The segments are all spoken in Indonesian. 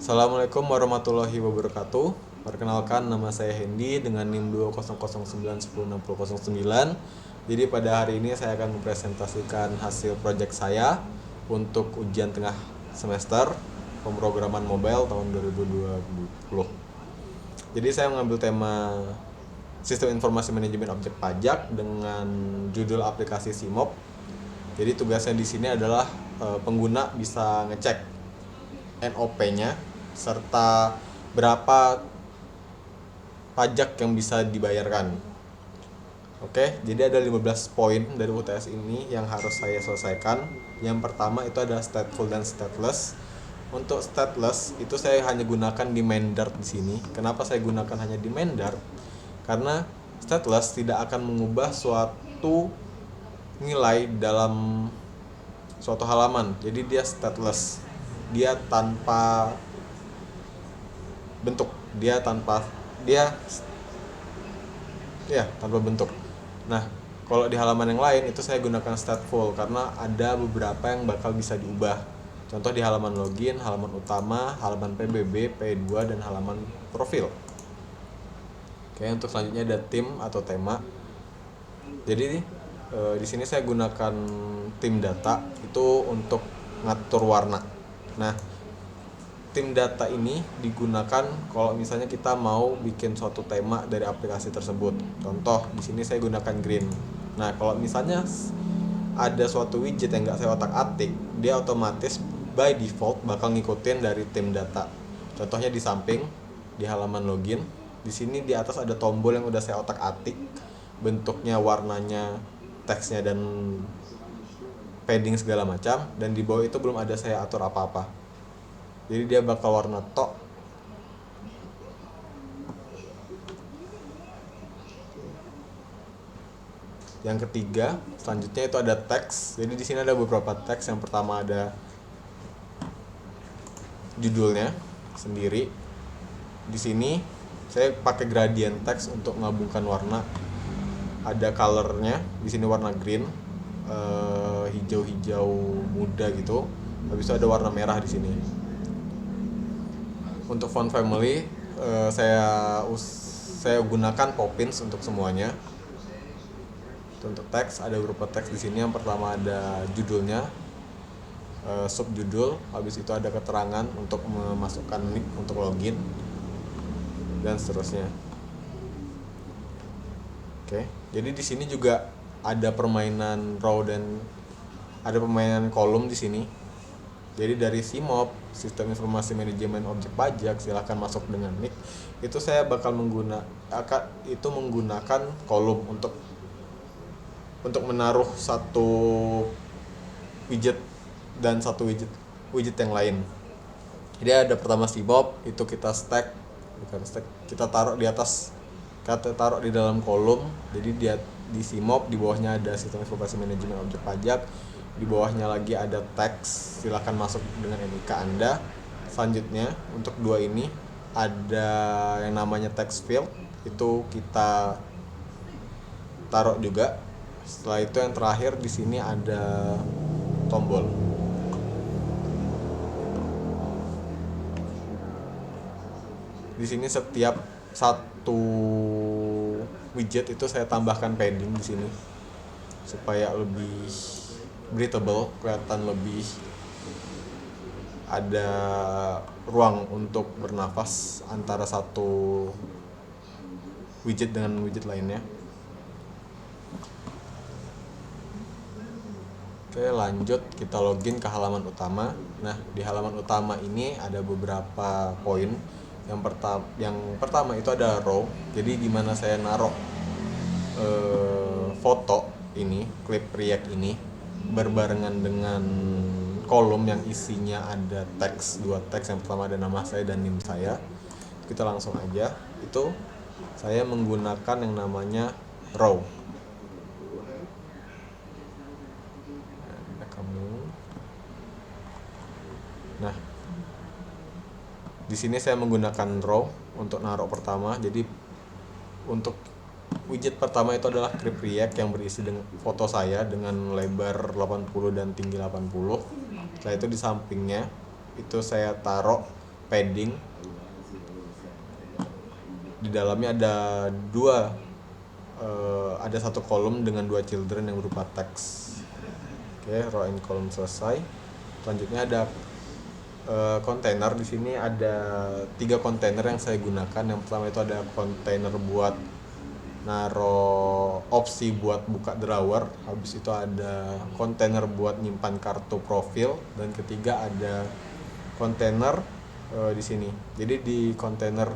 Assalamualaikum warahmatullahi wabarakatuh. Perkenalkan, nama saya Hendy dengan NIM 20091016009. Jadi pada hari ini saya akan mempresentasikan hasil proyek saya untuk ujian tengah semester pemrograman mobile tahun 2020. Jadi saya mengambil tema Sistem Informasi Manajemen Objek Pajak dengan judul aplikasi SIMOP. Jadi tugasnya di sini adalah pengguna bisa ngecek NOP-nya serta berapa pajak yang bisa dibayarkan. Oke, jadi ada 15 poin dari UTS ini yang harus saya selesaikan. Yang pertama itu ada stateful dan stateless. Untuk stateless itu saya hanya gunakan di main Dart di sini. Kenapa saya gunakan hanya di main Dart? Karena stateless tidak akan mengubah suatu nilai dalam suatu halaman. Jadi dia stateless. Dia tanpa bentuk, tanpa bentuk. Nah, kalau di halaman yang lain itu saya gunakan stateful karena ada beberapa yang bakal bisa diubah. Contoh di halaman login, halaman utama, halaman PBB, P2 dan halaman profil. Oke, untuk selanjutnya ada tim atau tema. Jadi di sini saya gunakan tim data itu untuk ngatur warna. Nah, tim data ini digunakan kalau misalnya kita mau bikin suatu tema dari aplikasi tersebut. Contoh, di sini saya gunakan green. Nah, kalau misalnya ada suatu widget yang nggak saya otak-atik, dia otomatis by default bakal ngikutin dari tim data. Contohnya di samping, di halaman login, di sini di atas ada tombol yang udah saya otak-atik, bentuknya, warnanya, teksnya dan padding segala macam, dan di bawah itu belum ada saya atur apa-apa. Jadi dia bakal warna tok. Yang ketiga, selanjutnya itu ada teks. Jadi di sini ada beberapa teks. Yang pertama ada judulnya sendiri. Di sini saya pakai gradient teks untuk menggabungkan warna. Ada colornya. Di sini warna green, hijau-hijau muda gitu. Habis itu ada warna merah di sini. Untuk font family saya gunakan Poppins untuk semuanya. Untuk teks ada beberapa teks di sini. Yang pertama ada judulnya, subjudul, habis itu ada keterangan untuk memasukkan nick untuk login dan seterusnya. Oke, jadi di sini juga ada permainan row dan ada permainan kolom di sini. Jadi dari SIMOP, Sistem Informasi Manajemen Objek Pajak, silahkan masuk dengan nick. Itu saya bakal menggunakan kolom untuk menaruh satu widget dan satu widget yang lain. Jadi ada pertama SIMOP, itu kita kita taruh di atas, kita taruh di dalam kolom. Jadi dia di SIMOP, di bawahnya ada Sistem Informasi Manajemen Objek Pajak, di bawahnya lagi ada teks, silakan masuk dengan NIK Anda. Selanjutnya untuk dua ini ada yang namanya text field, itu kita taruh juga. Setelah itu yang terakhir di sini ada tombol. Di sini setiap satu widget itu saya tambahkan padding di sini supaya lebih breathable, kelihatan lebih ada ruang untuk bernafas antara satu widget dengan widget lainnya. Oke, lanjut kita login ke halaman utama. Nah, di halaman utama ini ada beberapa poin. Yang pertama itu ada row. Jadi gimana saya naruh foto ini, klip React ini berbarengan dengan kolom yang isinya ada teks, dua teks. Yang pertama ada nama saya dan NIM saya. Kita langsung aja. Itu saya menggunakan yang namanya row. Nah, di sini saya menggunakan row untuk naruh pertama. Jadi untuk widget pertama itu adalah clip React yang berisi dengan foto saya dengan lebar 80 dan tinggi 80. Setelah itu di sampingnya itu saya taruh padding. Di dalamnya ada ada satu kolom dengan 2 children yang berupa teks. Oke, row and column selesai. Selanjutnya ada kontainer. Di sini ada 3 kontainer yang saya gunakan. Yang pertama itu ada kontainer buat naro opsi buat buka drawer. Habis itu ada kontainer buat nyimpan kartu profil, dan ketiga ada kontainer di sini. Jadi di kontainer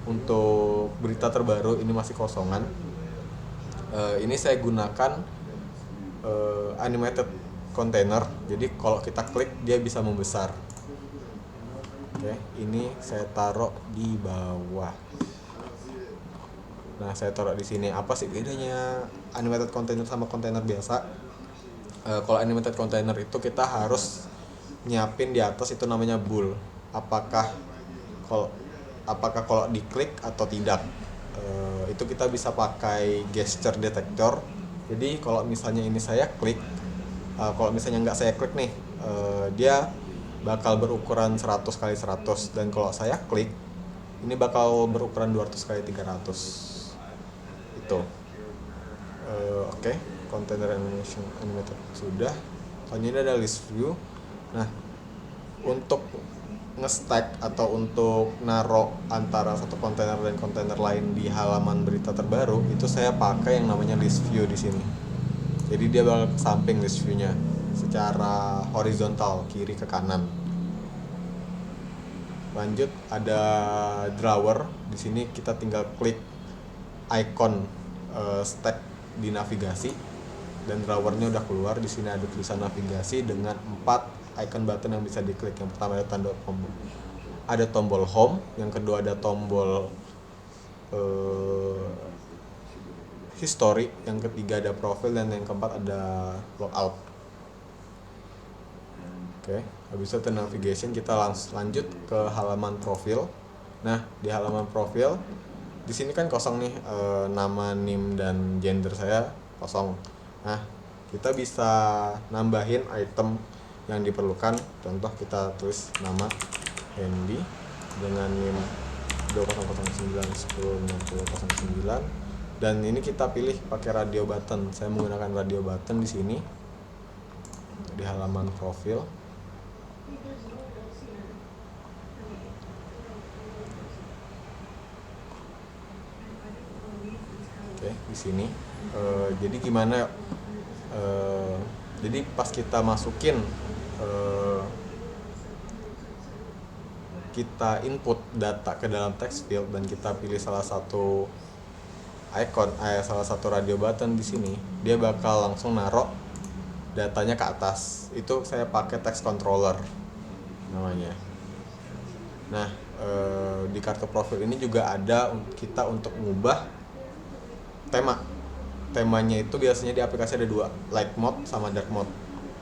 untuk berita terbaru ini masih kosongan. Ini saya gunakan animated container. Jadi kalau kita klik dia bisa membesar. Oke, ini saya taruh di bawah. Nah, saya taruh di sini. Apa sih bedanya animated container sama kontainer biasa? Kalau animated container itu kita harus nyiapin di atas itu namanya bool. Apakah kalau diklik atau tidak. Itu kita bisa pakai gesture detector. Jadi kalau misalnya ini saya klik, kalau misalnya nggak saya klik nih, dia bakal berukuran 100 kali 100, dan kalau saya klik ini bakal berukuran 200 kali 300 itu. Oke, container animation animated sudah. Selanjutnya ada list view. Nah, untuk nge-stack atau untuk naro antara satu kontainer dan kontainer lain di halaman berita terbaru, itu saya pakai yang namanya list view di sini. Jadi dia bakal ke samping list view-nya secara horizontal, kiri ke kanan. Lanjut ada drawer. Di sini kita tinggal klik icon stack di navigasi, dan drawernya udah keluar. Di sini ada tulisan navigasi dengan 4 icon button yang bisa diklik. Yang pertama ada tanda tombol, ada tombol home. Yang kedua ada tombol history. Yang ketiga ada profile, dan yang keempat ada logout. Oke, habis itu navigation, kita lanjut ke halaman profil. Nah, di halaman profil di sini kan kosong nih, nama, NIM, dan gender saya kosong. Nah, kita bisa nambahin item yang diperlukan. Contoh kita tulis nama Hendy dengan NIM 2009106009, dan ini kita pilih pakai radio button. Saya menggunakan radio button di sini di halaman profil. Oke, di sini. Jadi gimana? Jadi pas kita masukin, kita input data ke dalam text field, dan kita pilih salah satu icon, salah satu radio button di sini, dia bakal langsung naruh datanya ke atas. Itu saya pakai text controller namanya. Nah, di kartu profil ini juga ada kita untuk mengubah temanya. Itu biasanya di aplikasi ada 2, light mode sama dark mode.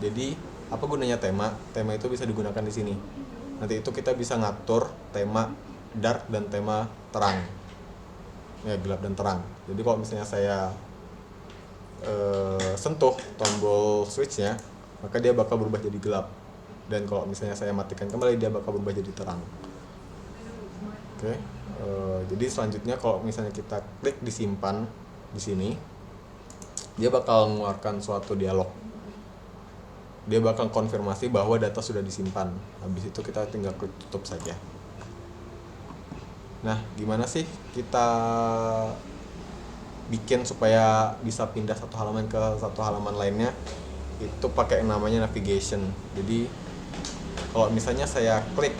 Jadi apa gunanya tema itu bisa digunakan di sini. Nanti itu kita bisa ngatur tema dark dan tema terang, ya, gelap dan terang. Jadi kalau misalnya saya sentuh tombol switchnya, maka dia bakal berubah jadi gelap, dan kalau misalnya saya matikan kembali dia bakal berubah jadi terang. Oke, jadi selanjutnya kalau misalnya kita klik disimpan di sini, dia bakal mengeluarkan suatu dialog. Dia bakal konfirmasi bahwa data sudah disimpan. Habis itu kita tinggal klik tutup saja. Nah, gimana sih kita bikin supaya bisa pindah satu halaman ke satu halaman lainnya? Itu pakai yang namanya navigation. Jadi kalau misalnya saya klik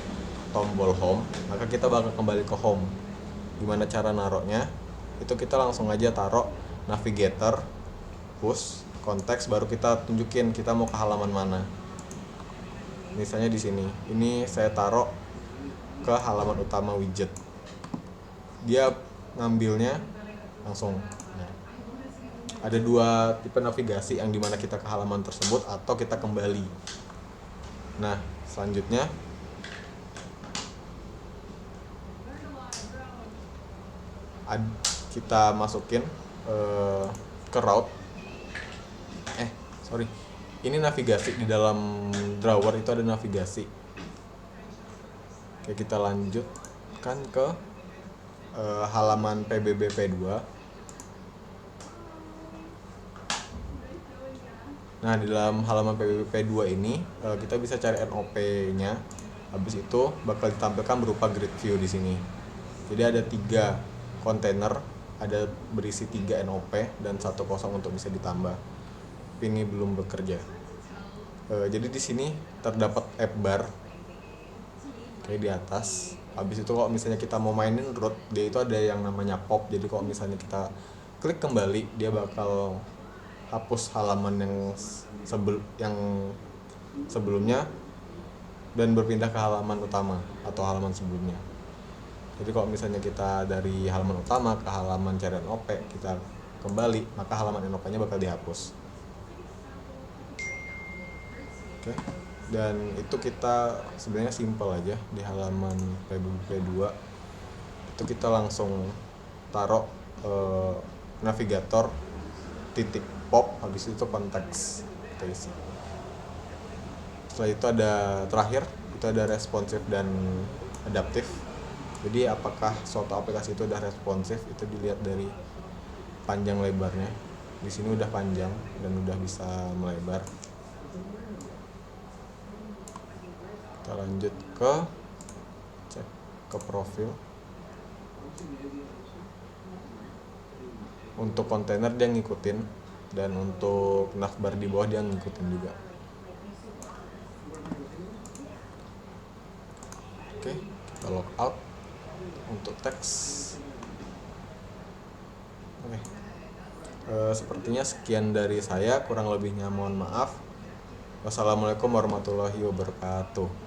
tombol home, maka kita bakal kembali ke home. Gimana cara naruhnya? Itu kita langsung aja taruh navigator, push, konteks, baru kita tunjukin kita mau ke halaman mana. Misalnya di sini, ini saya taruh ke halaman utama widget. Dia ngambilnya langsung. Nah, ada 2 tipe navigasi, yang dimana kita ke halaman tersebut atau kita kembali. Nah, selanjutnya kita masukin ke route. Ini navigasi. Di dalam drawer itu ada navigasi. Oke, kita lanjutkan ke halaman PBB P2. Nah, di dalam halaman PBB P2 ini kita bisa cari NOP-nya. Habis itu bakal ditampilkan berupa grid view di sini. Jadi ada 3 kontainer, ada berisi 3 NOP dan 1 kosong untuk bisa ditambah. Tapi ini belum bekerja. Jadi di sini terdapat app bar kayak di atas. Habis itu kalau misalnya kita mau mainin root, dia itu ada yang namanya pop. Jadi kalau misalnya kita klik kembali, dia bakal hapus halaman yang sebelumnya dan berpindah ke halaman utama atau halaman sebelumnya. Jadi kalau misalnya kita dari halaman utama ke halaman cari NOP, kita kembali, maka halaman NOP-nya bakal dihapus. Oke. Dan itu kita sebenarnya simple aja di halaman PBB2. Itu kita langsung taruh navigator titik pop, habis itu konteks kita isi. Setelah itu ada terakhir, itu ada responsif dan adaptif. Jadi apakah suatu aplikasi itu udah responsif itu dilihat dari panjang lebarnya. Di sini udah panjang dan udah bisa melebar. Kita lanjut ke cek ke profil. Untuk kontainer dia ngikutin, dan untuk navbar di bawah dia ngikutin juga. Oke, kita log out untuk teks. Oke. Sepertinya sekian dari saya, kurang lebihnya mohon maaf. Wassalamualaikum warahmatullahi wabarakatuh.